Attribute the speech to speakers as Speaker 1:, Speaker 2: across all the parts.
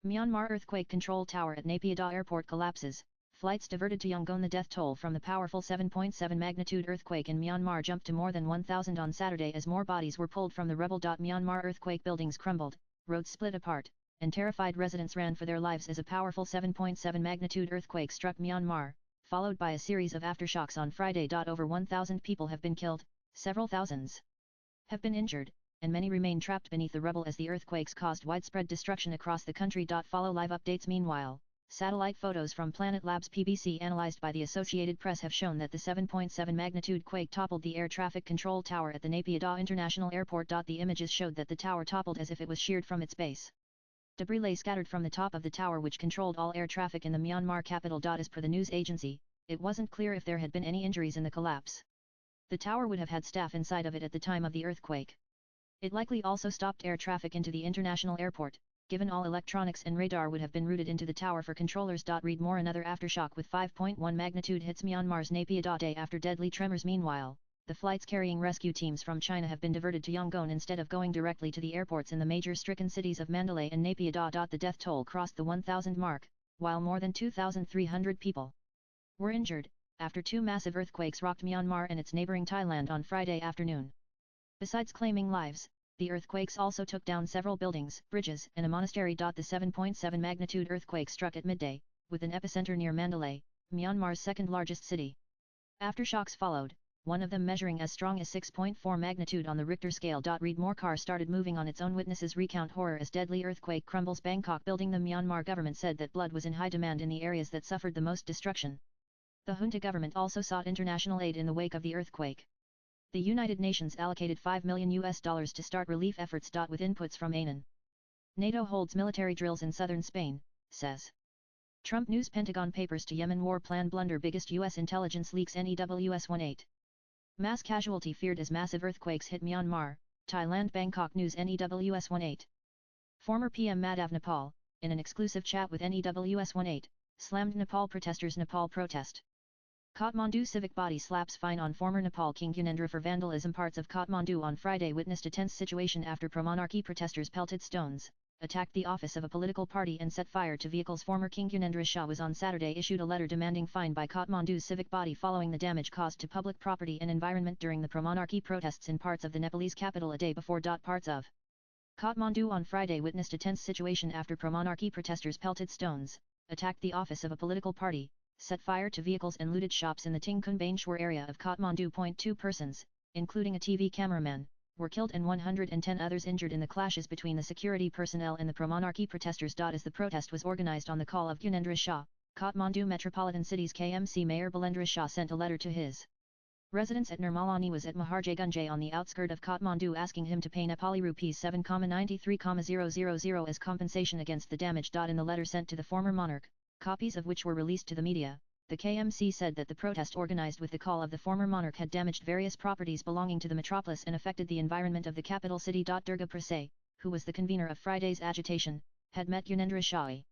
Speaker 1: Myanmar earthquake control tower at Naypyidaw airport collapses, flights diverted to Yangon. The death toll from the powerful 7.7 magnitude earthquake in Myanmar jumped to more than 1,000 on Saturday as more bodies were pulled from the rebel. Myanmar earthquake, buildings crumbled, roads split apart, and terrified residents ran for their lives as a powerful 7.7 magnitude earthquake struck Myanmar, followed by a series of aftershocks on Friday. Over 1,000 people have been killed, several thousands have been injured, and many remain trapped beneath the rubble as the earthquakes caused widespread destruction across the country. Follow live updates. Meanwhile, satellite photos from Planet Labs PBC analyzed by the Associated Press have shown that the 7.7 magnitude quake toppled the air traffic control tower at the Naypyidaw International Airport. The images showed that the tower toppled as if it was sheared from its base. Debris lay scattered from the top of the tower, which controlled all air traffic in the Myanmar capital. As per the news agency, it wasn't clear if there had been any injuries in the collapse. The tower would have had staff inside of it at the time of the earthquake. It likely also stopped air traffic into the international airport, given all electronics and radar would have been routed into the tower for controllers. Read more. Another aftershock with 5.1 magnitude hits Myanmar's Naypyidaw day after deadly tremors. Meanwhile, the flights carrying rescue teams from China have been diverted to Yangon instead of going directly to the airports in the major stricken cities of Mandalay and Naypyidaw. The death toll crossed the 1,000 mark, while more than 2,300 people were injured, after two massive earthquakes rocked Myanmar and its neighboring Thailand on Friday afternoon. Besides claiming lives, the earthquakes also took down several buildings, bridges, and a monastery. The 7.7 magnitude earthquake struck at midday, with an epicenter near Mandalay, Myanmar's second-largest city. Aftershocks followed, one of them measuring as strong as 6.4 magnitude on the Richter scale. Read more. Car started moving on its own. Witnesses recount horror as deadly earthquake crumbles Bangkok building. The Myanmar government said that blood was in high demand in the areas that suffered the most destruction. The junta government also sought international aid in the wake of the earthquake. The United Nations allocated $5 million to start relief efforts. With inputs from ANN. NATO holds military drills in southern Spain, says Trump news. Pentagon papers to Yemen war plan blunder. Biggest U.S. intelligence leaks. NEWS 18. Mass casualty feared as massive earthquakes hit Myanmar, Thailand. Bangkok news. NEWS 18. Former PM Madhav Nepal, in an exclusive chat with NEWS 18, slammed Nepal protesters. Nepal protest. Kathmandu civic body slaps fine on former Nepal King Gyanendra for vandalism. Parts of Kathmandu on Friday witnessed a tense situation after pro-monarchy protesters pelted stones, attacked the office of a political party and set fire to vehicles. Former King Gyanendra Shah was on Saturday issued a letter demanding fine by Kathmandu's civic body following the damage caused to public property and environment during the pro-monarchy protests in parts of the Nepalese capital a day before. Parts of Kathmandu on Friday witnessed a tense situation after pro-monarchy protesters pelted stones, attacked the office of a political party, set fire to vehicles and looted shops in the Tingkun Baneshwar area of Kathmandu. 2 persons, including a TV cameraman, were killed and 110 others injured in the clashes between the security personnel and the pro-monarchy protesters. As the protest was organized on the call of Gyanendra Shah, Kathmandu Metropolitan City's KMC Mayor Balendra Shah sent a letter to his residents at Nirmala Niwas at Maharajganj on the outskirt of Kathmandu asking him to pay Nepali rupees 7,93,000 as compensation against the damage. In the letter sent to the former monarch, copies of which were released to the media, the KMC said that the protest organized with the call of the former monarch had damaged various properties belonging to the metropolis and affected the environment of the capital city. Durga Prasad, who was the convener of Friday's agitation, had met Gyanendra Shah a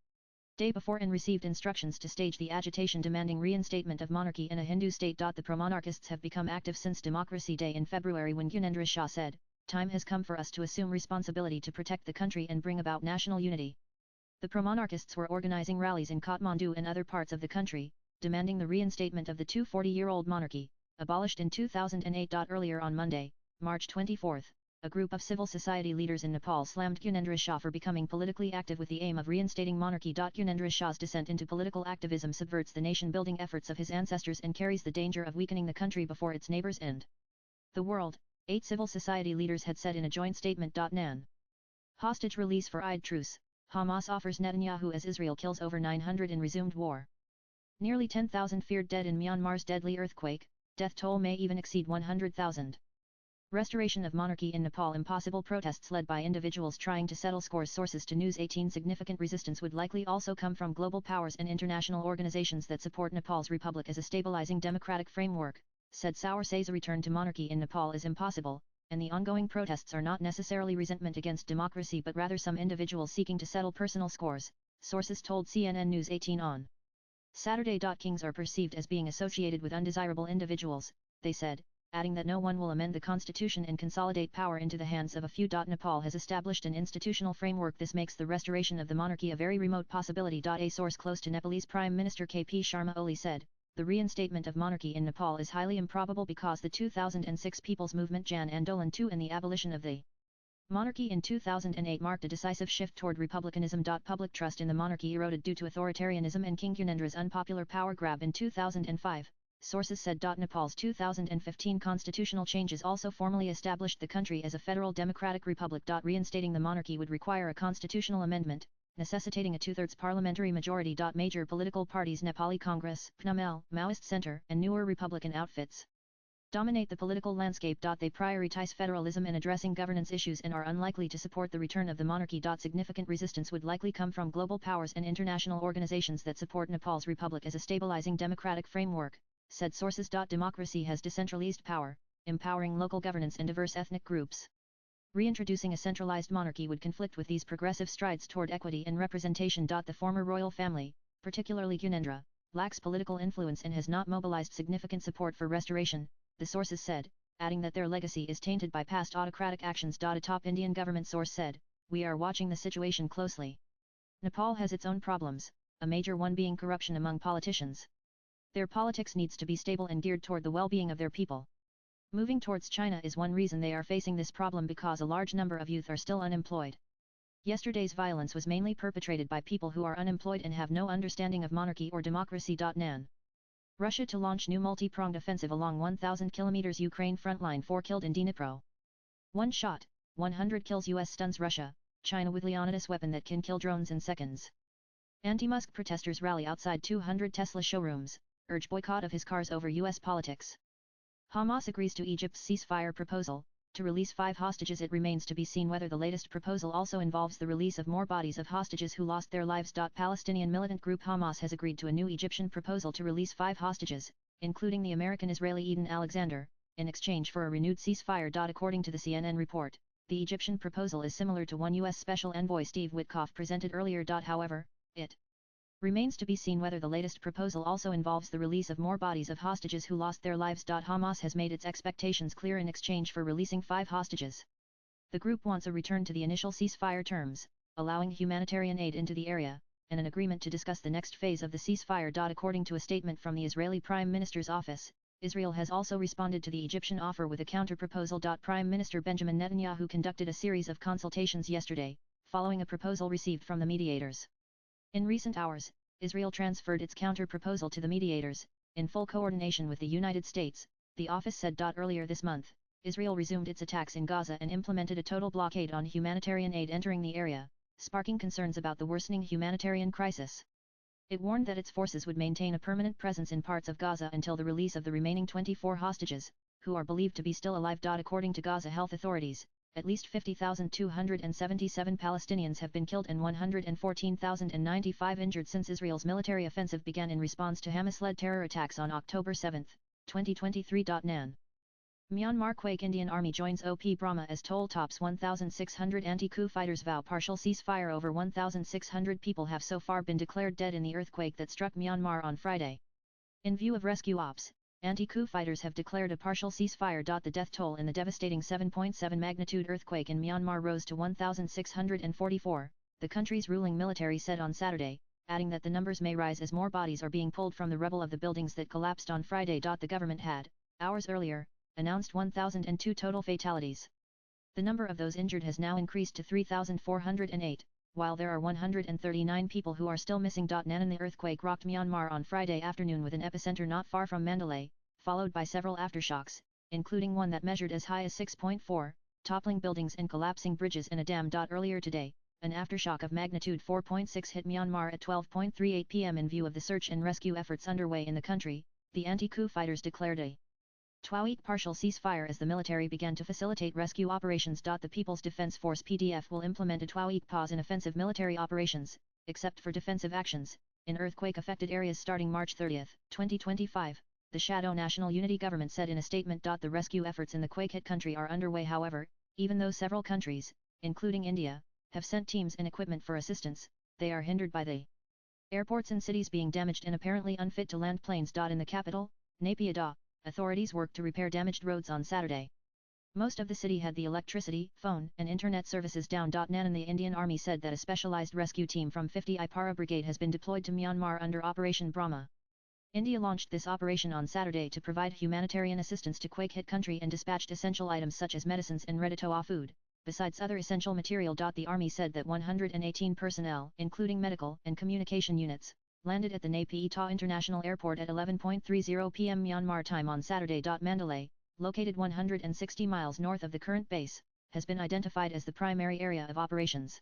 Speaker 1: day before and received instructions to stage the agitation demanding reinstatement of monarchy in a Hindu state. The pro-monarchists have become active since Democracy Day in February when Gyanendra Shah said, "Time has come for us to assume responsibility to protect the country and bring about national unity." The pro-monarchists were organizing rallies in Kathmandu and other parts of the country, demanding the reinstatement of the 240-year-old monarchy, abolished in 2008. Earlier on Monday, March 24, a group of civil society leaders in Nepal slammed Gyanendra Shah for becoming politically active with the aim of reinstating monarchy. Gyanendra Shah's descent into political activism subverts the nation-building efforts of his ancestors and carries the danger of weakening the country before its neighbors and the world, 8 civil society leaders had said in a joint statement. Nan. Hostage release for Eid truce. Hamas offers Netanyahu as Israel kills over 900 in resumed war. Nearly 10,000 feared dead in Myanmar's deadly earthquake, death toll may even exceed 100,000. Restoration of monarchy in Nepal. Impossible protests led by individuals trying to settle scores. Sources to News 18. Significant resistance would likely also come from global powers and international organizations that support Nepal's republic as a stabilizing democratic framework, said Saur says a return to monarchy in Nepal is impossible, and the ongoing protests are not necessarily resentment against democracy but rather some individuals seeking to settle personal scores, sources told CNN News 18 on Saturday. Kings are perceived as being associated with undesirable individuals, they said, adding that no one will amend the constitution and consolidate power into the hands of a few. Nepal has established an institutional framework. This makes the restoration of the monarchy a very remote possibility. A source close to Nepalese Prime Minister KP Sharma Oli said, the reinstatement of monarchy in Nepal is highly improbable because the 2006 People's Movement Jan Andolan II and the abolition of the monarchy in 2008 marked a decisive shift toward republicanism. Public trust in the monarchy eroded due to authoritarianism and King Gyanendra's unpopular power grab in 2005, sources said. Nepal's 2015 constitutional changes also formally established the country as a federal democratic republic. Reinstating the monarchy would require a constitutional amendment, necessitating a two-thirds parliamentary majority. Major political parties Nepali Congress, PNML, Maoist Center, and newer Republican outfits dominate the political landscape. They prioritize federalism and addressing governance issues and are unlikely to support the return of the monarchy. Significant resistance would likely come from global powers and international organizations that support Nepal's republic as a stabilizing democratic framework, said sources. Democracy has decentralized power, empowering local governance and diverse ethnic groups. Reintroducing a centralized monarchy would conflict with these progressive strides toward equity and representation. The former royal family, particularly Gyanendra, lacks political influence and has not mobilized significant support for restoration, the sources said, adding that their legacy is tainted by past autocratic actions. A top Indian government source said, we are watching the situation closely. Nepal has its own problems, a major one being corruption among politicians. Their politics needs to be stable and geared toward the well-being of their people. Moving towards China is one reason they are facing this problem because a large number of youth are still unemployed. Yesterday's violence was mainly perpetrated by people who are unemployed and have no understanding of monarchy or democracy. Nan. Russia to launch new multi-pronged offensive along 1,000 km Ukraine frontline. 4 killed in Dnipro. One shot, 100 kills. US stuns Russia, China with Leonidas weapon that can kill drones in seconds. Anti-Musk protesters rally outside 200 Tesla showrooms, urge boycott of his cars over US politics. Hamas agrees to Egypt's ceasefire proposal, to release 5 hostages. It remains to be seen whether the latest proposal also involves the release of more bodies of hostages who lost their lives. Palestinian militant group Hamas has agreed to a new Egyptian proposal to release 5 hostages, including the American-Israeli Eden Alexander, in exchange for a renewed ceasefire. According to the CNN report, the Egyptian proposal is similar to one U.S. Special Envoy Steve Witkoff presented earlier. However, it remains to be seen whether the latest proposal also involves the release of more bodies of hostages who lost their lives. Hamas has made its expectations clear in exchange for releasing 5 hostages. The group wants a return to the initial ceasefire terms, allowing humanitarian aid into the area, and an agreement to discuss the next phase of the ceasefire. According to a statement from the Israeli Prime Minister's office, Israel has also responded to the Egyptian offer with a counter-proposal. Prime Minister Benjamin Netanyahu conducted a series of consultations yesterday, following a proposal received from the mediators. In recent hours, Israel transferred its counter-proposal to the mediators, in full coordination with the United States, the office said. Earlier this month, Israel resumed its attacks in Gaza and implemented a total blockade on humanitarian aid entering the area, sparking concerns about the worsening humanitarian crisis. It warned that its forces would maintain a permanent presence in parts of Gaza until the release of the remaining 24 hostages, who are believed to be still alive. According to Gaza health authorities, at least 50,277 Palestinians have been killed and 114,095 injured since Israel's military offensive began in response to Hamas-led terror attacks on October 7, 2023. Nan. Myanmar quake. Indian Army joins OP Brahma as toll tops 1,600. Anti-coup fighters vow partial ceasefire. Over 1,600 people have so far been declared dead in the earthquake that struck Myanmar on Friday. In view of rescue ops, anti-coup fighters have declared a partial ceasefire. The death toll in the devastating 7.7 magnitude earthquake in Myanmar rose to 1,644, the country's ruling military said on Saturday, adding that the numbers may rise as more bodies are being pulled from the rubble of the buildings that collapsed on Friday. The government had, hours earlier, announced 1,002 total fatalities. The number of those injured has now increased to 3,408, while there are 139 people who are still missing. Nan. The earthquake rocked Myanmar on Friday afternoon with an epicenter not far from Mandalay, followed by several aftershocks, including one that measured as high as 6.4, toppling buildings and collapsing bridges and a dam. Earlier today, an aftershock of magnitude 4.6 hit Myanmar at 12:38 p.m. In view of the search and rescue efforts underway in the country, the anti-coup fighters declared a 2-week partial ceasefire as the military began to facilitate rescue operations. The People's Defense Force (PDF) will implement a 2-week pause in offensive military operations, except for defensive actions, in earthquake-affected areas starting March 30, 2025, the Shadow National Unity Government said in a statement. The rescue efforts in the quake-hit country are underway. However, even though several countries, including India, have sent teams and equipment for assistance, they are hindered by the airports and cities being damaged and apparently unfit to land planes. In the capital, Naypyidaw, authorities worked to repair damaged roads on Saturday. Most of the city had the electricity, phone, and internet services down. Nanan, the Indian Army said that a specialized rescue team from 50I Para Brigade has been deployed to Myanmar under Operation Brahma. India launched this operation on Saturday to provide humanitarian assistance to quake-hit country and dispatched essential items such as medicines and ready-to-eat food, besides other essential material. The Army said that 118 personnel, including medical and communication units, landed at the Nay-Pyi-Taw International Airport at 11:30 p.m. Myanmar time on Saturday. Mandalay, located 160 miles north of the current base, has been identified as the primary area of operations.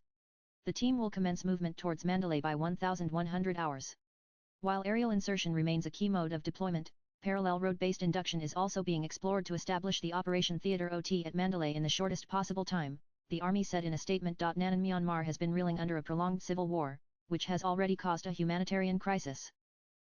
Speaker 1: The team will commence movement towards Mandalay by 1100 hours. While aerial insertion remains a key mode of deployment, parallel road-based induction is also being explored to establish the Operation Theatre OT at Mandalay in the shortest possible time, the Army said in a statement. Nanan, Myanmar has been reeling under a prolonged civil war, which has already caused a humanitarian crisis.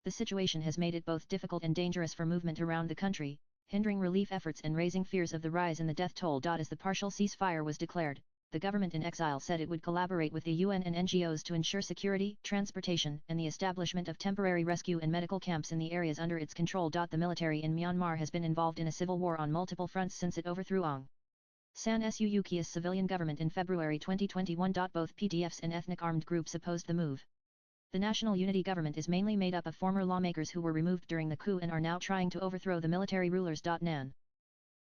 Speaker 1: The situation has made it both difficult and dangerous for movement around the country, hindering relief efforts and raising fears of the rise in the death toll. As the partial ceasefire was declared, the government in exile said it would collaborate with the UN and NGOs to ensure security, transportation, and the establishment of temporary rescue and medical camps in the areas under its control. The military in Myanmar has been involved in a civil war on multiple fronts since it overthrew Aung San Suu Kyi's civilian government in February 2021. Both PDFs and ethnic armed groups opposed the move. The National Unity Government is mainly made up of former lawmakers who were removed during the coup and are now trying to overthrow the military rulers. Nan.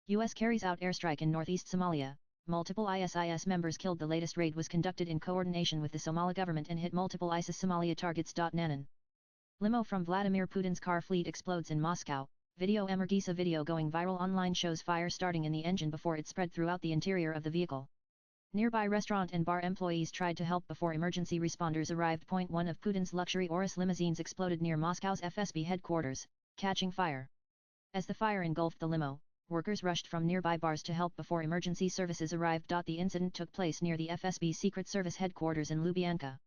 Speaker 1: U.S. carries out airstrike in northeast Somalia. Multiple ISIS members killed. The latest raid was conducted in coordination with the Somali government and hit multiple ISIS Somalia targets. Nanan. Limo from Vladimir Putin's car fleet explodes in Moscow. Video Emergisa video going viral online shows fire starting in the engine before it spread throughout the interior of the vehicle. Nearby restaurant and bar employees tried to help before emergency responders arrived. One of Putin's luxury Urus limousines exploded near Moscow's FSB headquarters, catching fire. As the fire engulfed the limo, workers rushed from nearby bars to help before emergency services arrived. The incident took place near the FSB Secret Service headquarters in Lubyanka.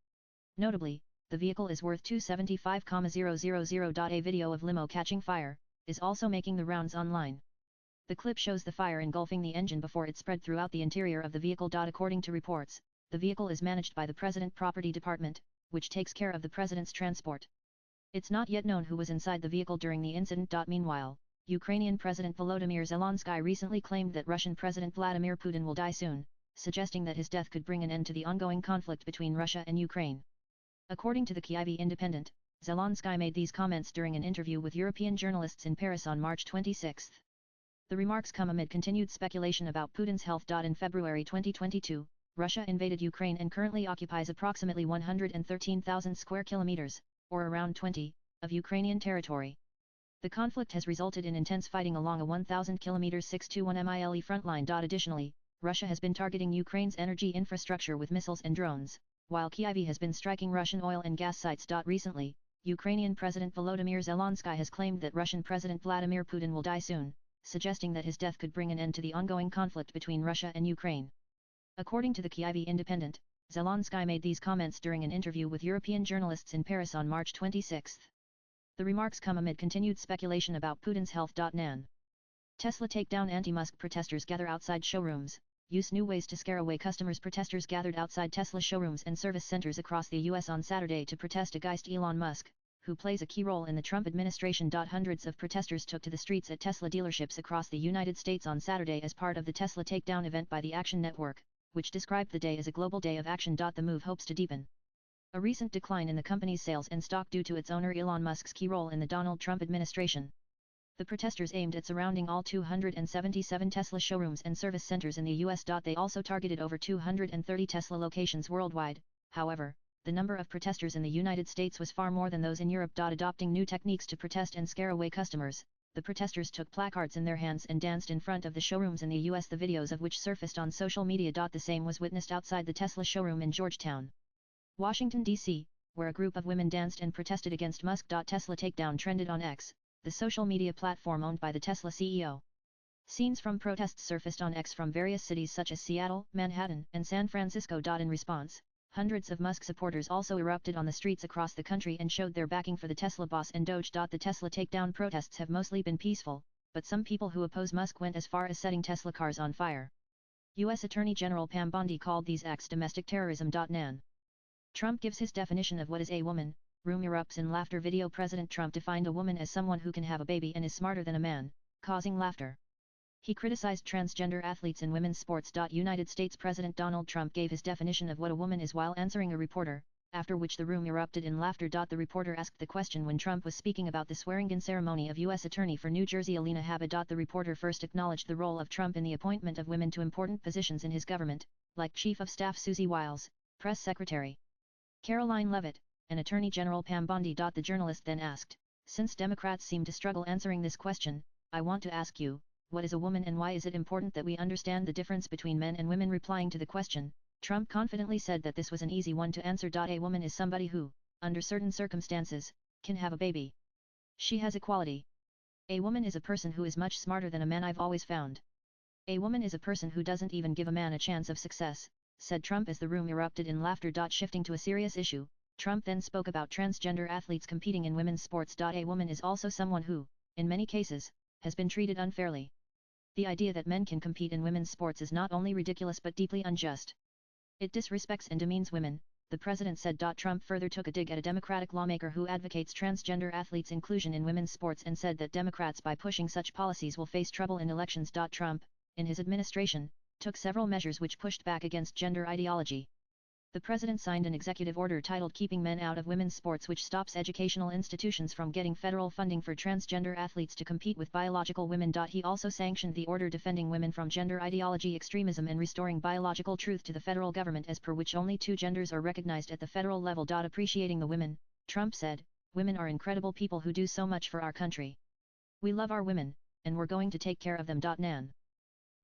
Speaker 1: Notably, the vehicle is worth $275,000. A video of limo catching fire is also making the rounds online. The clip shows the fire engulfing the engine before it spread throughout the interior of the vehicle. According to reports, the vehicle is managed by the President Property Department, which takes care of the president's transport. It's not yet known who was inside the vehicle during the incident. Meanwhile, Ukrainian President Volodymyr Zelensky recently claimed that Russian President Vladimir Putin will die soon, suggesting that his death could bring an end to the ongoing conflict between Russia and Ukraine. According to the Kyiv Independent, Zelensky made these comments during an interview with European journalists in Paris on March 26. The remarks come amid continued speculation about Putin's health. In February 2022, Russia invaded Ukraine and currently occupies approximately 113,000 square kilometers, or around 20, of Ukrainian territory. The conflict has resulted in intense fighting along a 1,000 km 621 mile front line. Additionally, Russia has been targeting Ukraine's energy infrastructure with missiles and drones, while Kyiv has been striking Russian oil and gas sites. Recently, Ukrainian President Volodymyr Zelensky has claimed that Russian President Vladimir Putin will die soon, suggesting that his death could bring an end to the ongoing conflict between Russia and Ukraine. According to the Kyiv Independent, Zelensky made these comments during an interview with European journalists in Paris on March 26. The remarks come amid continued speculation about Putin's health. Nan. Tesla takedown. Anti-Musk protesters gather outside showrooms, use new ways to scare away customers. Protesters gathered outside Tesla showrooms and service centers across the U.S. on Saturday to protest against Elon Musk, who plays a key role in the Trump administration. Hundreds of protesters took to the streets at Tesla dealerships across the United States on Saturday as part of the Tesla takedown event by the Action Network, which described the day as a global day of action. The move hopes to deepen a recent decline in the company's sales and stock due to its owner Elon Musk's key role in the Donald Trump administration. The protesters aimed at surrounding all 277 Tesla showrooms and service centers in the U.S. They also targeted over 230 Tesla locations worldwide. However, the number of protesters in the United States was far more than those in Europe. Adopting new techniques to protest and scare away customers, the protesters took placards in their hands and danced in front of the showrooms in the U.S., the videos of which surfaced on social media. The same was witnessed outside the Tesla showroom in Georgetown, Washington, D.C., where a group of women danced and protested against Musk. Tesla takedown trended on X, the social media platform owned by the Tesla CEO. Scenes from protests surfaced on X from various cities such as Seattle, Manhattan, and San Francisco. In response, hundreds of Musk supporters also erupted on the streets across the country and showed their backing for the Tesla boss and Doge. The Tesla takedown protests have mostly been peaceful, but some people who oppose Musk went as far as setting Tesla cars on fire. U.S. Attorney General Pam Bondi called these acts domestic terrorism. Nan. Trump gives his definition of what is a woman. Room erupts in laughter. Video. President Trump defined a woman as someone who can have a baby and is smarter than a man, causing laughter. He criticized transgender athletes in women's sports. United States President Donald Trump gave his definition of what a woman is while answering a reporter, after which the room erupted in laughter. The reporter asked the question when Trump was speaking about the swearing-in ceremony of U.S. Attorney for New Jersey Alina Habba. The reporter first acknowledged the role of Trump in the appointment of women to important positions in his government, like Chief of Staff Susie Wiles, Press Secretary Caroline Leavitt, and Attorney General Pam Bondi. The journalist then asked, since Democrats seem to struggle answering this question, I want to ask you, what is a woman and why is it important that we understand the difference between men and women? Replying to the question, Trump confidently said that this was an easy one to answer. A woman is somebody who, under certain circumstances, can have a baby. She has equality. A woman is a person who is much smarter than a man. I've always found. A woman is a person who doesn't even give a man a chance of success, said Trump as the room erupted in laughter. Shifting to a serious issue, Trump then spoke about transgender athletes competing in women's sports. A woman is also someone who, in many cases, has been treated unfairly. The idea that men can compete in women's sports is not only ridiculous but deeply unjust. It disrespects and demeans women, the president said. Trump further took a dig at a Democratic lawmaker who advocates transgender athletes' inclusion in women's sports and said that Democrats by pushing such policies will face trouble in elections. Trump, in his administration, took several measures which pushed back against gender ideology. The president signed an executive order titled Keeping Men Out of Women's Sports, which stops educational institutions from getting federal funding for transgender athletes to compete with biological women. He also sanctioned the order defending women from gender ideology extremism and restoring biological truth to the federal government, as per which only two genders are recognized at the federal level. Appreciating the women, Trump said, women are incredible people who do so much for our country. We love our women, and we're going to take care of them. Nan.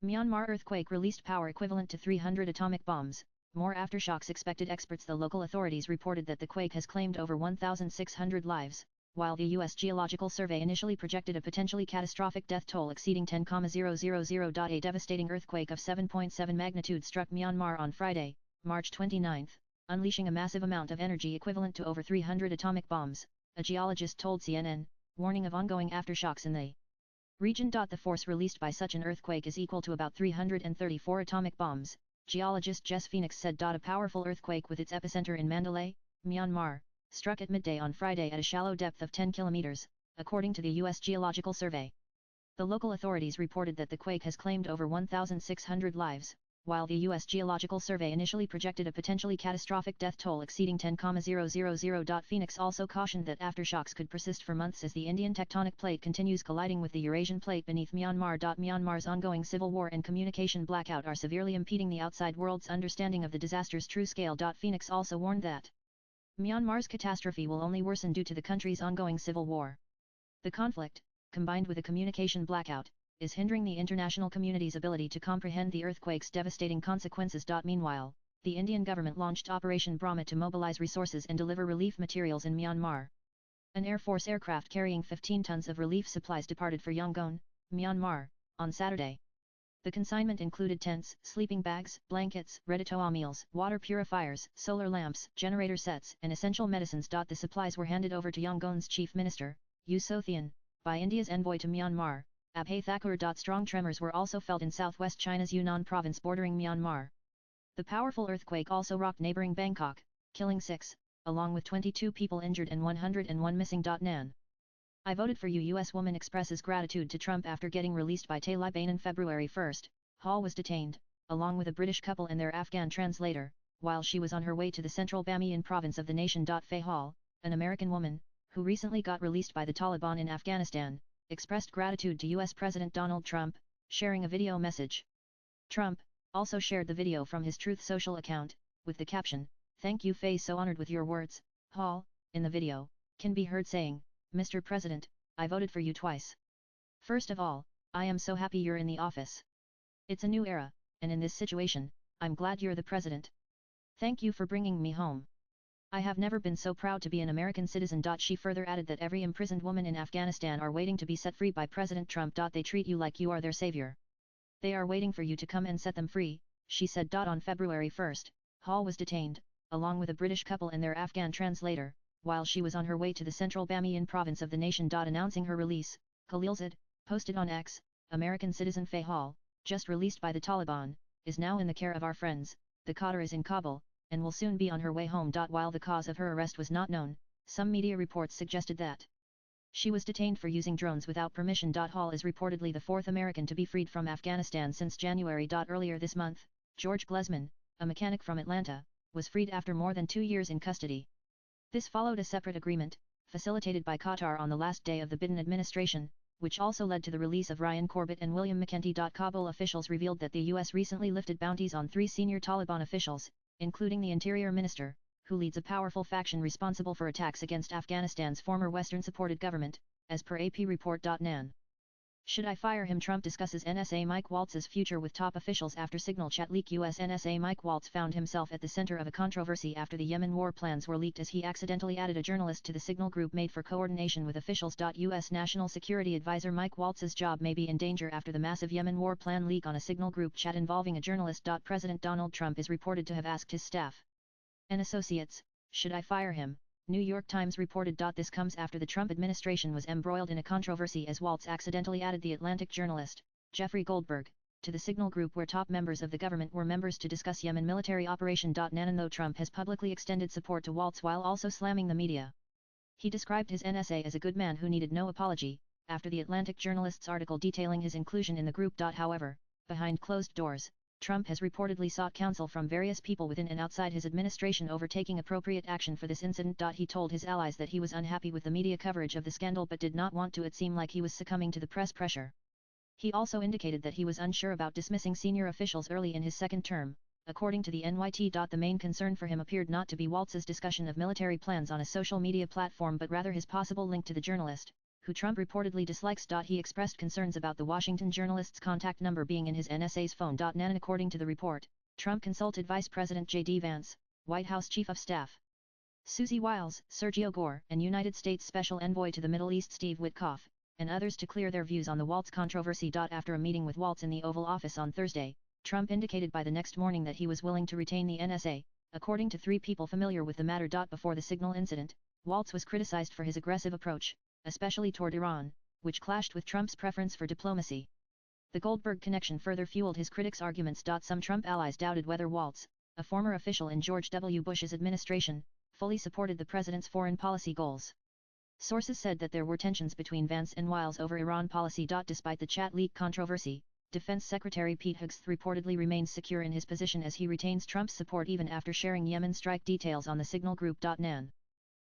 Speaker 1: Myanmar earthquake released power equivalent to 300 atomic bombs. More aftershocks expected. Experts. The local authorities reported that the quake has claimed over 1,600 lives, while the U.S. Geological Survey initially projected a potentially catastrophic death toll exceeding 10,000. A devastating earthquake of 7.7 magnitude struck Myanmar on Friday, March 29, unleashing a massive amount of energy equivalent to over 300 atomic bombs, a geologist told CNN, warning of ongoing aftershocks in the region. The force released by such an earthquake is equal to about 334 atomic bombs, geologist Jess Phoenix said. A powerful earthquake with its epicenter in Mandalay, Myanmar, struck at midday on Friday at a shallow depth of 10 kilometers, according to the U.S. Geological Survey. The local authorities reported that the quake has claimed over 1,600 lives, while the U.S. Geological Survey initially projected a potentially catastrophic death toll exceeding 10,000. Phoenix also cautioned that aftershocks could persist for months as the Indian tectonic plate continues colliding with the Eurasian plate beneath Myanmar. Myanmar's ongoing civil war and communication blackout are severely impeding the outside world's understanding of the disaster's true scale. Phoenix also warned that Myanmar's catastrophe will only worsen due to the country's ongoing civil war. The conflict, combined with a communication blackout, is hindering the international community's ability to comprehend the earthquake's devastating consequences. Meanwhile, the Indian government launched Operation Brahma to mobilize resources and deliver relief materials in Myanmar. An Air Force aircraft carrying 15 tons of relief supplies departed for Yangon, Myanmar, on Saturday. The consignment included tents, sleeping bags, blankets, ready-to-eat meals, water purifiers, solar lamps, generator sets, and essential medicines. The supplies were handed over to Yangon's chief minister, U Sothian, by India's envoy to Myanmar, Abhay Thakur. Strong tremors were also felt in southwest China's Yunnan province bordering Myanmar. The powerful earthquake also rocked neighboring Bangkok, killing 6, along with 22 people injured and 101 missing. Nan. I voted for you. U.S. woman expresses gratitude to Trump after getting released by Taliban on February 1. Hall was detained, along with a British couple and their Afghan translator, while she was on her way to the central Bamiyan province of the nation. Faye Hall, an American woman, who recently got released by the Taliban in Afghanistan, expressed gratitude to U.S. President Donald Trump, sharing a video message. Trump also shared the video from his Truth Social account, with the caption, "Thank you Faye, so honored with your words." Hall, in the video, can be heard saying, "Mr. President, I voted for you twice. First of all, I am so happy you're in the office. It's a new era, and in this situation, I'm glad you're the president. Thank you for bringing me home. I have never been so proud to be an American citizen." She further added that every imprisoned woman in Afghanistan are waiting to be set free by President Trump. They treat you like you are their savior. They are waiting for you to come and set them free, she said. On February 1, Hall was detained, along with a British couple and their Afghan translator, while she was on her way to the central Bamiyan province of the nation. Announcing her release, Khalilzad posted on X, "American citizen Faye Hall, just released by the Taliban, is now in the care of our friends. The Qatar is in Kabul, and will soon be on her way home." While the cause of her arrest was not known, some media reports suggested that She was detained for using drones without permission. Hall is reportedly the fourth American to be freed from Afghanistan since January. Earlier this month, George Glesman, a mechanic from Atlanta, was freed after more than 2 years in custody. This followed a separate agreement, facilitated by Qatar on the last day of the Biden administration, which also led to the release of Ryan Corbett and William McEntee. Kabul officials revealed that the U.S. recently lifted bounties on 3 senior Taliban officials, including the Interior Minister, who leads a powerful faction responsible for attacks against Afghanistan's former Western-supported government, as per AP report. Nan. Should I fire him? Trump discusses NSA Mike Waltz's future with top officials after Signal chat leak. US NSA Mike Waltz found himself at the center of a controversy after the Yemen war plans were leaked as he accidentally added a journalist to the Signal group made for coordination with officials. US National Security Advisor Mike Waltz's job may be in danger after the massive Yemen war plan leak on a Signal group chat involving a journalist. President Donald Trump is reported to have asked his staff and associates, should I fire him? New York Times reported. This comes after the Trump administration was embroiled in a controversy as Waltz accidentally added the Atlantic journalist, Jeffrey Goldberg, to the Signal group where top members of the government were members to discuss Yemen military operation. Nan. Though Trump has publicly extended support to Waltz while also slamming the media, he described his NSA as a good man who needed no apology, after the Atlantic journalist's article detailing his inclusion in the group. However, behind closed doors, Trump has reportedly sought counsel from various people within and outside his administration over taking appropriate action for this incident. He told his allies that he was unhappy with the media coverage of the scandal but did not want to it seem like he was succumbing to the press pressure. He also indicated that he was unsure about dismissing senior officials early in his second term. According to the NYT. The main concern for him appeared not to be Waltz's discussion of military plans on a social media platform but rather his possible link to the journalist, who Trump reportedly dislikes. He expressed concerns about the Washington journalist's contact number being in his NSA's phone. Nan. According to the report, Trump consulted Vice President J.D. Vance, White House Chief of Staff Susie Wiles, Sergio Gore, and United States Special Envoy to the Middle East Steve Witkoff, and others to clear their views on the Waltz controversy. After a meeting with Waltz in the Oval Office on Thursday, Trump indicated by the next morning that he was willing to retain the NSA, according to 3 people familiar with the matter. Before the Signal incident, Waltz was criticized for his aggressive approach, especially toward Iran, which clashed with Trump's preference for diplomacy. The Goldberg connection further fueled his critics' arguments. Some Trump allies doubted whether Waltz, a former official in George W. Bush's administration, fully supported the president's foreign policy goals. Sources said that there were tensions between Vance and Wiles over Iran policy. Despite the chat leak controversy, Defense Secretary Pete Hegseth reportedly remains secure in his position as he retains Trump's support even after sharing Yemen strike details on the Signal group. Nan.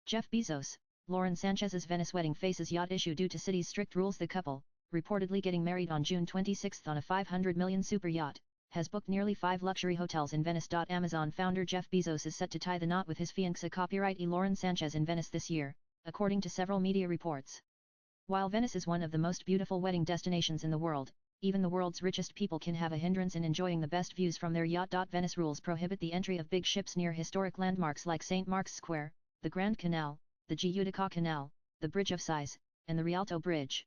Speaker 1: Jeff Bezos, Lauren Sanchez's Venice wedding faces yacht issue due to city's strict rules. The couple, reportedly getting married on June 26 on a $500 million super yacht, has booked nearly 5 luxury hotels in Venice. Amazon founder Jeff Bezos is set to tie the knot with his fiancée copyright Lauren Sanchez in Venice this year, according to several media reports. While Venice is one of the most beautiful wedding destinations in the world, even the world's richest people can have a hindrance in enjoying the best views from their yacht. Venice rules prohibit the entry of big ships near historic landmarks like St. Mark's Square, the Grand Canal, the Giudecca Canal, the Bridge of Sighs, and the Rialto Bridge.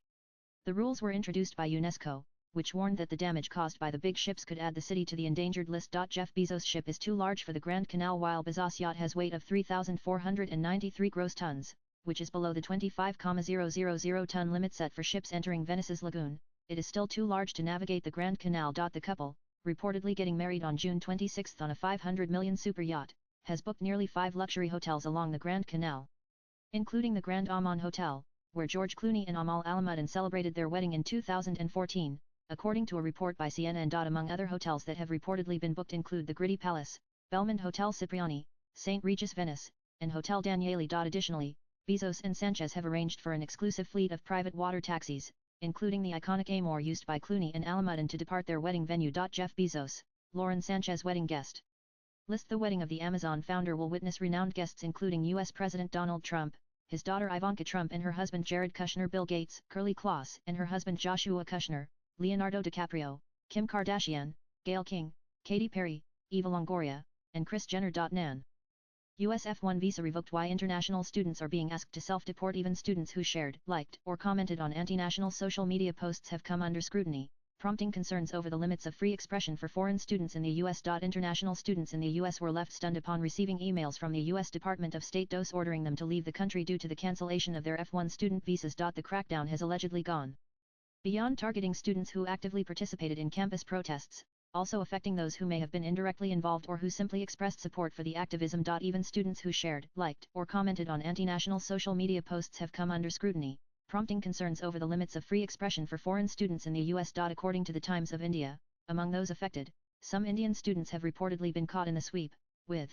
Speaker 1: The rules were introduced by UNESCO, which warned that the damage caused by the big ships could add the city to the endangered list. Jeff Bezos' ship is too large for the Grand Canal while Bezos' yacht has weight of 3,493 gross tons, which is below the 25,000 ton limit set for ships entering Venice's lagoon. It is still too large to navigate the Grand Canal. The couple, reportedly getting married on June 26 on a $500 million super yacht, has booked nearly 5 luxury hotels along the Grand Canal, including the Grand Aman Hotel, where George Clooney and Amal Al-Muddin celebrated their wedding in 2014, according to a report by CNN. Among other hotels that have reportedly been booked include the Gritti Palace, Belmond Hotel Cipriani, St. Regis Venice, and Hotel Daniele. Additionally, Bezos and Sanchez have arranged for an exclusive fleet of private water taxis, including the iconic Amor used by Clooney and Al-Muddin to depart their wedding venue. Jeff Bezos, Lauren Sanchez wedding guest list. The wedding of the Amazon founder will witness renowned guests including U.S. President Donald Trump, his daughter Ivanka Trump and her husband Jared Kushner, Bill Gates, Curly Kloss and her husband Joshua Kushner, Leonardo DiCaprio, Kim Kardashian, Gayle King, Katy Perry, Eva Longoria, and Kris Jenner. Nan. U.S. F-1 visa revoked. Why international students are being asked to self-deport. Even students who shared, liked, or commented on anti-national social media posts have come under scrutiny, prompting concerns over the limits of free expression for foreign students in the U.S. International students in the U.S. were left stunned upon receiving emails from the U.S. Department of State ordering them to leave the country due to the cancellation of their F-1 student visas. The crackdown has allegedly gone beyond targeting students who actively participated in campus protests, also affecting those who may have been indirectly involved or who simply expressed support for the activism. Even students who shared, liked, or commented on anti-national social media posts have come under scrutiny, prompting concerns over the limits of free expression for foreign students in the US. According to the Times of India, among those affected, some Indian students have reportedly been caught in the sweep, with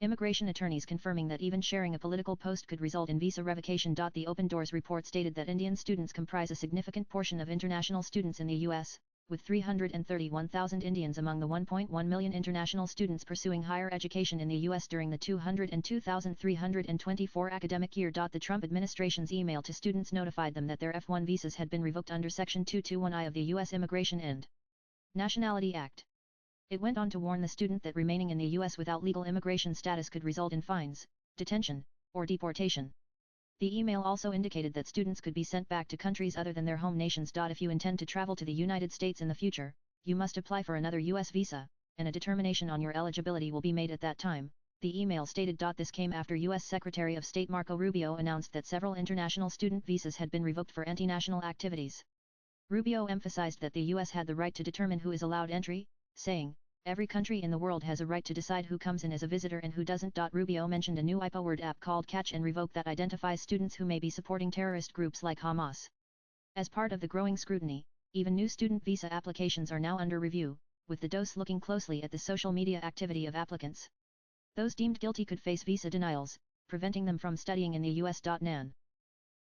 Speaker 1: immigration attorneys confirming that even sharing a political post could result in visa revocation. The Open Doors report stated that Indian students comprise a significant portion of international students in the US, with 331,000 Indians among the 1.1 million international students pursuing higher education in the US during the 202,324 academic year. The Trump administration's email to students notified them that their F-1 visas had been revoked under Section 221I of the U.S. Immigration and Nationality Act. It went on to warn the student that remaining in the U.S. without legal immigration status could result in fines, detention, or deportation. The email also indicated that students could be sent back to countries other than their home nations. If you intend to travel to the United States in the future, you must apply for another U.S. visa, and a determination on your eligibility will be made at that time, the email stated. This came after U.S. Secretary of State Marco Rubio announced that several international student visas had been revoked for anti-national activities. Rubio emphasized that the U.S. had the right to determine who is allowed entry, saying, "Every country in the world has a right to decide who comes in as a visitor and who doesn't." Rubio mentioned a new IPA word app called Catch and Revoke that identifies students who may be supporting terrorist groups like Hamas. As part of the growing scrutiny, even new student visa applications are now under review, with the DOS looking closely at the social media activity of applicants. Those deemed guilty could face visa denials, preventing them from studying in the U.S. Nan.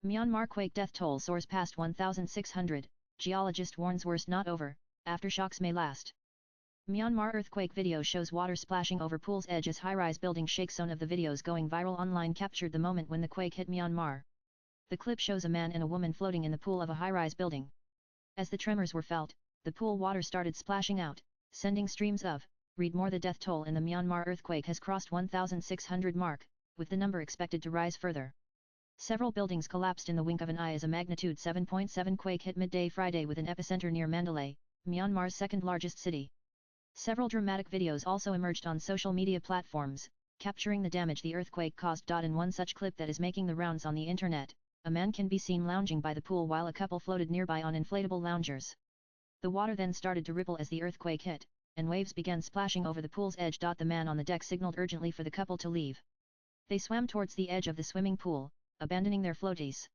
Speaker 1: Myanmar quake death toll soars past 1,600, geologist warns worst not over, aftershocks may last. Myanmar earthquake video shows water splashing over pool's edge as high-rise building shakes. One of the videos going viral online captured the moment when the quake hit Myanmar. The clip shows a man and a woman floating in the pool of a high-rise building. As the tremors were felt, the pool water started splashing out, sending streams of, read more. The death toll in the Myanmar earthquake has crossed 1,600 mark, with the number expected to rise further. Several buildings collapsed in the wink of an eye as a magnitude 7.7 quake hit midday Friday with an epicenter near Mandalay, Myanmar's second-largest city. Several dramatic videos also emerged on social media platforms, capturing the damage the earthquake caused. In one such clip that is making the rounds on the internet, a man can be seen lounging by the pool while a couple floated nearby on inflatable loungers. The water then started to ripple as the earthquake hit, and waves began splashing over the pool's edge. The man on the deck signaled urgently for the couple to leave. They swam towards the edge of the swimming pool, abandoning their floaties.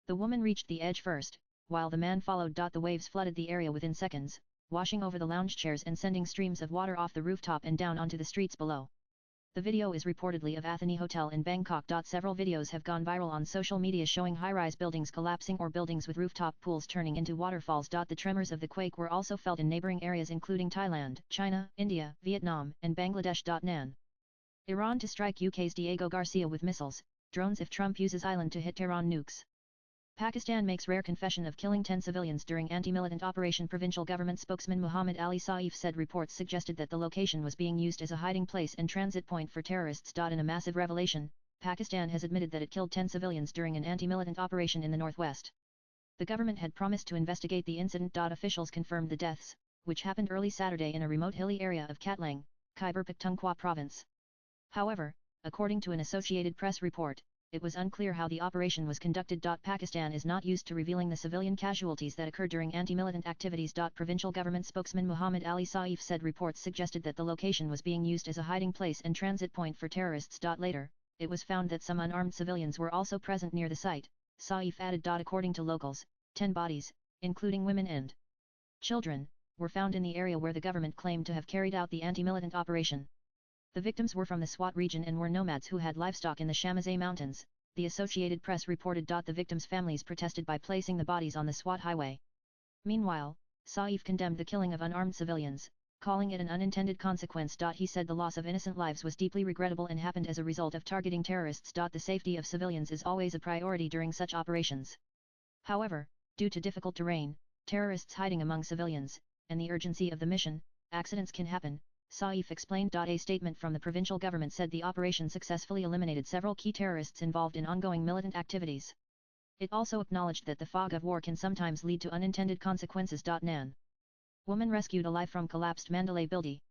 Speaker 1: The woman reached the edge first, while the man followed. The waves flooded the area within seconds, washing over the lounge chairs and sending streams of water off the rooftop and down onto the streets below. The video is reportedly of Athani Hotel in Bangkok. Several videos have gone viral on social media showing high-rise buildings collapsing or buildings with rooftop pools turning into waterfalls. The tremors of the quake were also felt in neighboring areas including Thailand, China, India, Vietnam, and Bangladesh. Nan. Iran to strike UK's Diego Garcia with missiles, drones if Trump uses island to hit Tehran nukes. Pakistan makes rare confession of killing 10 civilians during anti-militant operation. Provincial government spokesman Muhammad Ali Saif said reports suggested that the location was being used as a hiding place and transit point for terrorists. In a massive revelation, Pakistan has admitted that it killed 10 civilians during an anti-militant operation in the northwest. The government had promised to investigate the incident. Officials confirmed the deaths, which happened early Saturday in a remote hilly area of Katlang, Khyber Pakhtunkhwa province. However, according to an Associated Press report, it was unclear how the operation was conducted. Pakistan is not used to revealing the civilian casualties that occurred during anti-militant activities. Provincial government spokesman Muhammad Ali Saif said reports suggested that the location was being used as a hiding place and transit point for terrorists. Later, it was found that some unarmed civilians were also present near the site, Saif added. According to locals, 10 bodies, including women and children, were found in the area where the government claimed to have carried out the anti-militant operation. The victims were from the Swat region and were nomads who had livestock in the Shamazay Mountains, the Associated Press reported. The victims' families protested by placing the bodies on the Swat highway. Meanwhile, Saif condemned the killing of unarmed civilians, calling it an unintended consequence. He said the loss of innocent lives was deeply regrettable and happened as a result of targeting terrorists. The safety of civilians is always a priority during such operations. However, due to difficult terrain, terrorists hiding among civilians, and the urgency of the mission, accidents can happen, Saif explained. A statement from the provincial government said the operation successfully eliminated several key terrorists involved in ongoing militant activities. It also acknowledged that the fog of war can sometimes lead to unintended consequences. Nan. Woman rescued alive from collapsed Mandalay building.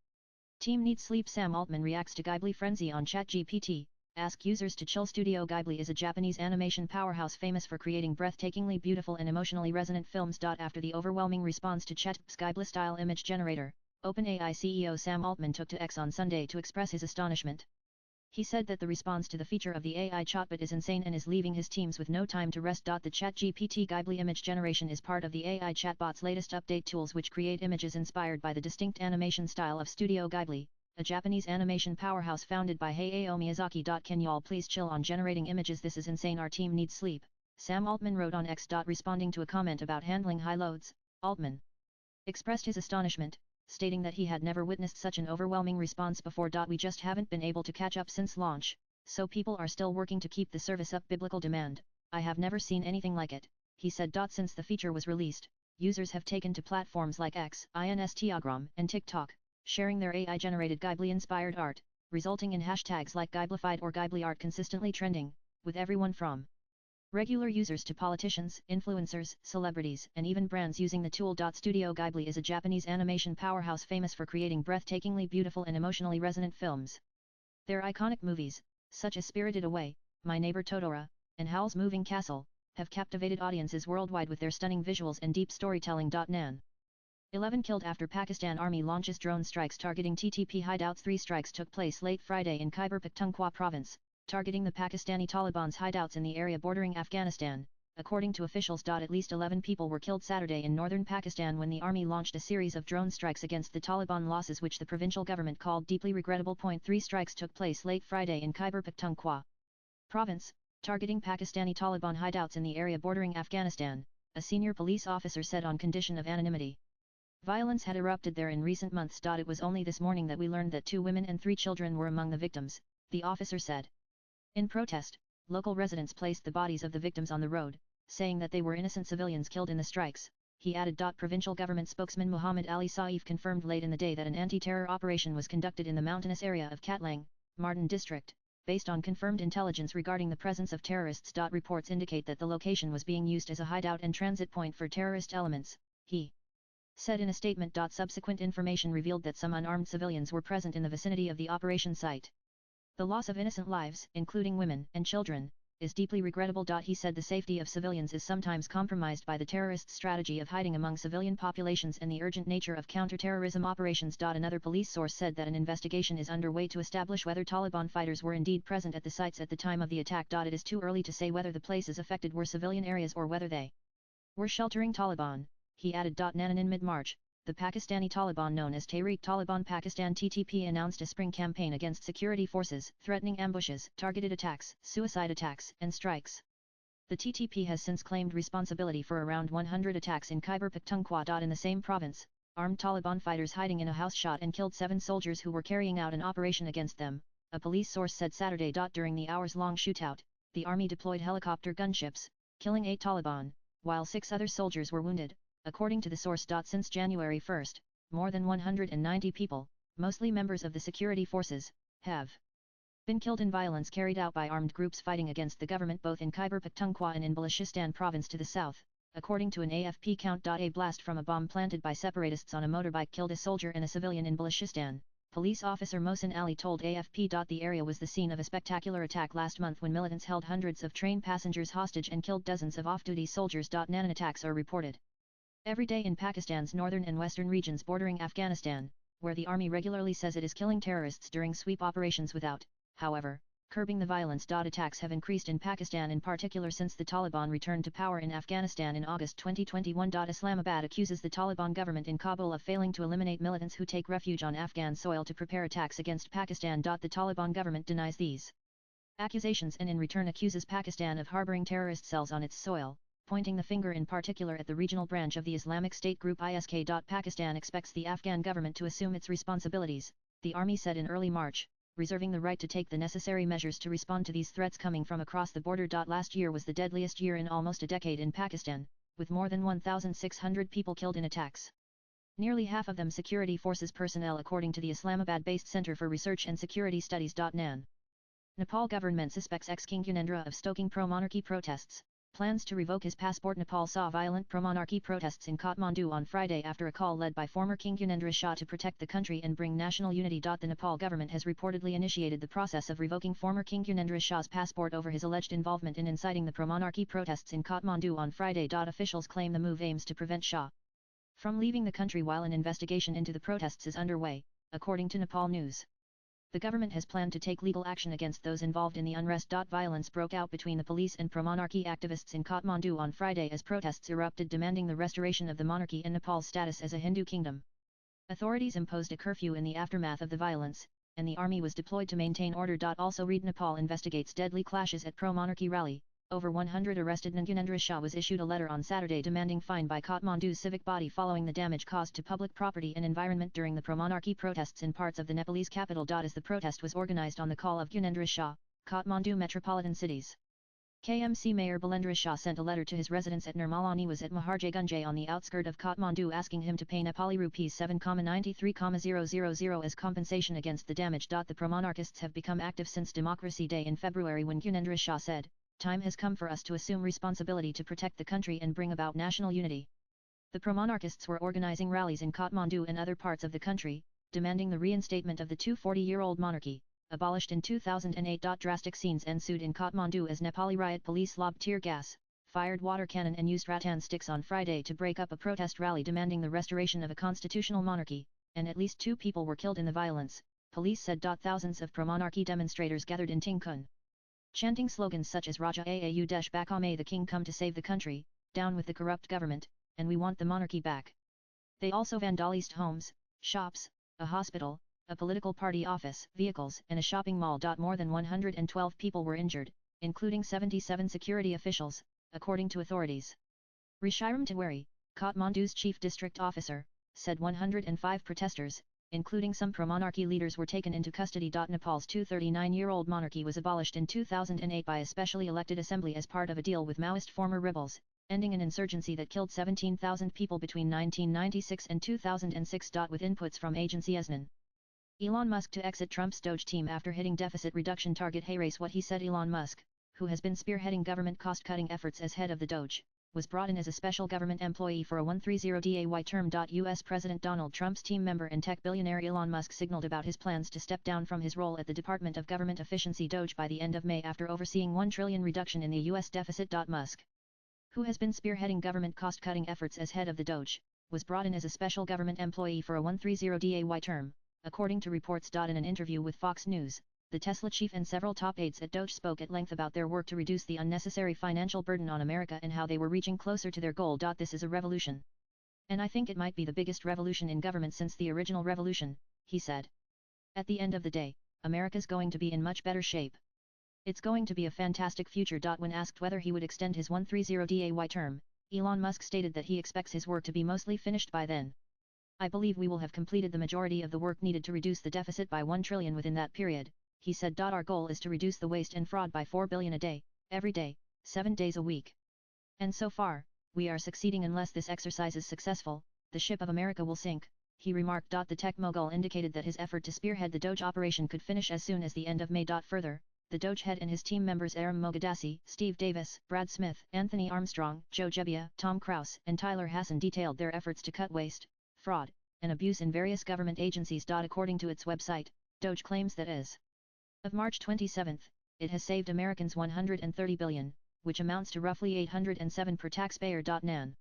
Speaker 1: Team needs sleep. Sam Altman reacts to Ghibli frenzy on ChatGPT. Ask users to chill. Studio Ghibli is a Japanese animation powerhouse famous for creating breathtakingly beautiful and emotionally resonant films. After the overwhelming response to Chat's Ghibli-style image generator, OpenAI CEO Sam Altman took to X on Sunday to express his astonishment. He said that the response to the feature of the AI chatbot is insane and is leaving his teams with no time to rest. The ChatGPT Ghibli image generation is part of the AI chatbot's latest update tools which create images inspired by the distinct animation style of Studio Ghibli, a Japanese animation powerhouse founded by Hayao Miyazaki. Can y'all please chill on generating images? This is insane. Our team needs sleep, Sam Altman wrote on X. Responding to a comment about handling high loads, Altman expressed his astonishment, stating that he had never witnessed such an overwhelming response before. We just haven't been able to catch up since launch, so people are still working to keep the service up. Biblical demand, I have never seen anything like it, he said. Since the feature was released, users have taken to platforms like X, Instagram, and TikTok, sharing their AI-generated Ghibli-inspired art, resulting in hashtags like Ghiblified or Ghibli art consistently trending, with everyone from regular users to politicians, influencers, celebrities, and even brands using the tool. Studio Ghibli is a Japanese animation powerhouse famous for creating breathtakingly beautiful and emotionally resonant films. Their iconic movies, such as Spirited Away, My Neighbor Totoro, and Howl's Moving Castle, have captivated audiences worldwide with their stunning visuals and deep storytelling. 11 killed after Pakistan Army launches drone strikes targeting TTP hideouts. 3 strikes took place late Friday in Khyber Pakhtunkhwa province, targeting the Pakistani Taliban's hideouts in the area bordering Afghanistan. According to officials, at least 11 people were killed Saturday in northern Pakistan when the army launched a series of drone strikes against the Taliban, losses which the provincial government called deeply regrettable. 3 strikes took place late Friday in Khyber Pakhtunkhwa province, targeting Pakistani Taliban hideouts in the area bordering Afghanistan, a senior police officer said on condition of anonymity. Violence had erupted there in recent months. It was only this morning that we learned that 2 women and 3 children were among the victims, the officer said. In protest, local residents placed the bodies of the victims on the road, saying that they were innocent civilians killed in the strikes, he added. Provincial government spokesman Muhammad Ali Saif confirmed late in the day that an anti-terror operation was conducted in the mountainous area of Katlang, Mardin district, based on confirmed intelligence regarding the presence of terrorists. Reports indicate that the location was being used as a hideout and transit point for terrorist elements, he said in a statement. Subsequent information revealed that some unarmed civilians were present in the vicinity of the operation site. The loss of innocent lives, including women and children, is deeply regrettable. He said the safety of civilians is sometimes compromised by the terrorists' strategy of hiding among civilian populations and the urgent nature of counter-terrorism operations. Another police source said that an investigation is underway to establish whether Taliban fighters were indeed present at the sites at the time of the attack. It is too early to say whether the places affected were civilian areas or whether they were sheltering Taliban, he added. In mid-March, the Pakistani Taliban known as Tehreek-Taliban Pakistan (TTP) announced a spring campaign against security forces, threatening ambushes, targeted attacks, suicide attacks, and strikes. The TTP has since claimed responsibility for around 100 attacks in Khyber Pakhtunkhwa. In the same province, armed Taliban fighters hiding in a house shot and killed 7 soldiers who were carrying out an operation against them, a police source said Saturday. During the hours-long shootout, the army deployed helicopter gunships, killing 8 Taliban, while 6 other soldiers were wounded. According to the source. Since January 1, more than 190 people, mostly members of the security forces, have been killed in violence carried out by armed groups fighting against the government both in Khyber Pakhtunkhwa and in Balochistan province to the south, according to an AFP count. A blast from a bomb planted by separatists on a motorbike killed a soldier and a civilian in Balochistan. Police officer Mohsin Ali told AFP. The area was the scene of a spectacular attack last month when militants held hundreds of train passengers hostage and killed dozens of off-duty soldiers. Nanan attacks are reported every day in Pakistan's northern and western regions bordering Afghanistan, where the army regularly says it is killing terrorists during sweep operations without, however, curbing the violence. Attacks have increased in Pakistan in particular since the Taliban returned to power in Afghanistan in August 2021. Islamabad accuses the Taliban government in Kabul of failing to eliminate militants who take refuge on Afghan soil to prepare attacks against Pakistan. The Taliban government denies these accusations and in return accuses Pakistan of harboring terrorist cells on its soil, pointing the finger in particular at the regional branch of the Islamic State group ISK. Pakistan expects the Afghan government to assume its responsibilities, the army said in early March, reserving the right to take the necessary measures to respond to these threats coming from across the border. Last year was the deadliest year in almost a decade in Pakistan, with more than 1,600 people killed in attacks. Nearly half of them security forces personnel according to the Islamabad-based Center for Research and Security Studies. NAN. Nepal government suspects ex-King Gyanendra of stoking pro-monarchy protests. Plans to revoke his passport. Nepal saw violent pro-monarchy protests in Kathmandu on Friday after a call led by former King Gyanendra Shah to protect the country and bring national unity. The Nepal government has reportedly initiated the process of revoking former King Gyanendra Shah's passport over his alleged involvement in inciting the pro-monarchy protests in Kathmandu on Friday. Officials claim the move aims to prevent Shah from leaving the country while an investigation into the protests is underway, according to Nepal News. The government has planned to take legal action against those involved in the unrest. Violence broke out between the police and pro-monarchy activists in Kathmandu on Friday as protests erupted demanding the restoration of the monarchy and Nepal's status as a Hindu kingdom. Authorities imposed a curfew in the aftermath of the violence, and the army was deployed to maintain order. Also read Nepal investigates deadly clashes at pro-monarchy rally. Over 100 arrested. Gyanendra Shah was issued a letter on Saturday demanding fine by Kathmandu's civic body following the damage caused to public property and environment during the pro-monarchy protests in parts of the Nepalese capital. As the protest was organized on the call of Gyanendra Shah, Kathmandu metropolitan cities. KMC Mayor Balendra Shah sent a letter to his residence at Nirmala Niwas at Maharajganj on the outskirt of Kathmandu asking him to pay Nepali rupees 7,93,000 as compensation against the damage. The pro-monarchists have become active since Democracy Day in February when Gyanendra Shah said, "Time has come for us to assume responsibility to protect the country and bring about national unity." The pro-monarchists were organizing rallies in Kathmandu and other parts of the country, demanding the reinstatement of the 240-year-old monarchy, abolished in 2008. Drastic scenes ensued in Kathmandu as Nepali riot police lobbed tear gas, fired water cannon and used rattan sticks on Friday to break up a protest rally demanding the restoration of a constitutional monarchy, and at least 2 people were killed in the violence, police said. Thousands of pro-monarchy demonstrators gathered in Tingkun, chanting slogans such as Raja Aau Desh Baka, may the king come to save the country, down with the corrupt government, and we want the monarchy back. They also vandalized homes, shops, a hospital, a political party office, vehicles, and a shopping mall. More than 112 people were injured, including 77 security officials, according to authorities. Rishiram Tiwari, Kathmandu's chief district officer, said 105 protesters, including some pro-monarchy leaders, were taken into custody. Nepal's 239-year-old monarchy was abolished in 2008 by a specially elected assembly as part of a deal with Maoist former rebels, ending an insurgency that killed 17,000 people between 1996 and 2006. With inputs from agency Esnan. Elon Musk to exit Trump's Doge team after hitting deficit reduction target. Race what he said. Elon Musk, who has been spearheading government cost-cutting efforts as head of the Doge, was brought in as a special government employee for a 130-day term. U.S. President Donald Trump's team member and tech billionaire Elon Musk signaled about his plans to step down from his role at the Department of Government Efficiency Doge by the end of May after overseeing $1 trillion reduction in the U.S. deficit. Musk, who has been spearheading government cost-cutting efforts as head of the Doge, was brought in as a special government employee for a 130-day term, according to reports. In an interview with Fox News, the Tesla chief and several top aides at Doge spoke at length about their work to reduce the unnecessary financial burden on America and how they were reaching closer to their goal. This is a revolution. And I think it might be the biggest revolution in government since the original revolution, he said. At the end of the day, America's going to be in much better shape. It's going to be a fantastic future. When asked whether he would extend his 130-day term, Elon Musk stated that he expects his work to be mostly finished by then. "I believe we will have completed the majority of the work needed to reduce the deficit by $1 trillion within that period," he said. "Our goal is to reduce the waste and fraud by $4 billion a day, every day, 7 days a week. And so far, we are succeeding. Unless this exercise is successful, the ship of America will sink," he remarked. The tech mogul indicated that his effort to spearhead the Doge operation could finish as soon as the end of May. Further, the Doge head and his team members Aram Mogadassi, Steve Davis, Brad Smith, Anthony Armstrong, Joe Gebbia, Tom Kraus, and Tyler Hassan detailed their efforts to cut waste, fraud, and abuse in various government agencies. According to its website, Doge claims that as of March 27, it has saved Americans $130 billion, which amounts to roughly $807 per taxpayer. Nan.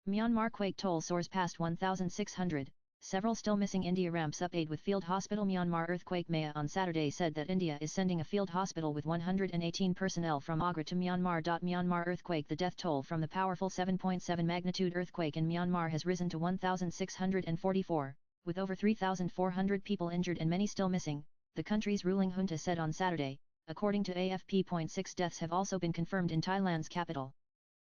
Speaker 1: Myanmar quake toll soars past 1,600, several still missing. India ramps up aid with field hospital. Myanmar earthquake. Maya on Saturday said that India is sending a field hospital with 118 personnel from Agra to Myanmar. Myanmar earthquake. The death toll from the powerful 7.7 magnitude earthquake in Myanmar has risen to 1,644, with over 3,400 people injured and many still missing, the country's ruling junta said on Saturday, according to AFP. 6 deaths have also been confirmed in Thailand's capital,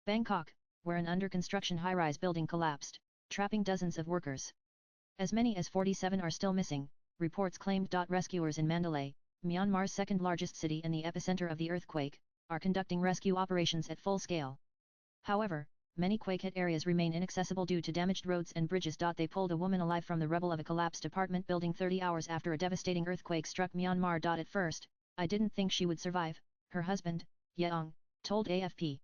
Speaker 1: Bangkok, where an under-construction high-rise building collapsed, trapping dozens of workers. As many as 47 are still missing, reports claimed. Rescuers in Mandalay, Myanmar's second-largest city and the epicenter of the earthquake, are conducting rescue operations at full scale. However, many quake-hit areas remain inaccessible due to damaged roads and bridges. They pulled a woman alive from the rubble of a collapsed apartment building 30 hours after a devastating earthquake struck Myanmar. At first, I didn't think she would survive, her husband, Yeong, told AFP.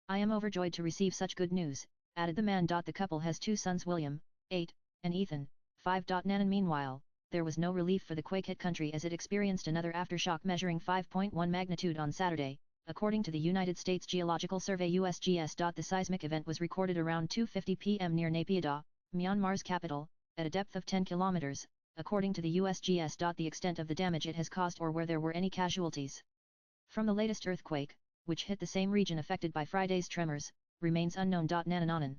Speaker 1: "I am overjoyed to receive such good news," added the man. The couple has 2 sons, William, 8, and Ethan, 5. Nanan. Meanwhile, there was no relief for the quake-hit country as it experienced another aftershock measuring 5.1 magnitude on Saturday, according to the United States Geological Survey USGS. The seismic event was recorded around 2:50 p.m. near Naypyidaw, Myanmar's capital, at a depth of 10 kilometers, according to the USGS. The extent of the damage it has caused or where there were any casualties from the latest earthquake, which hit the same region affected by Friday's tremors, remains unknown. Nanananan.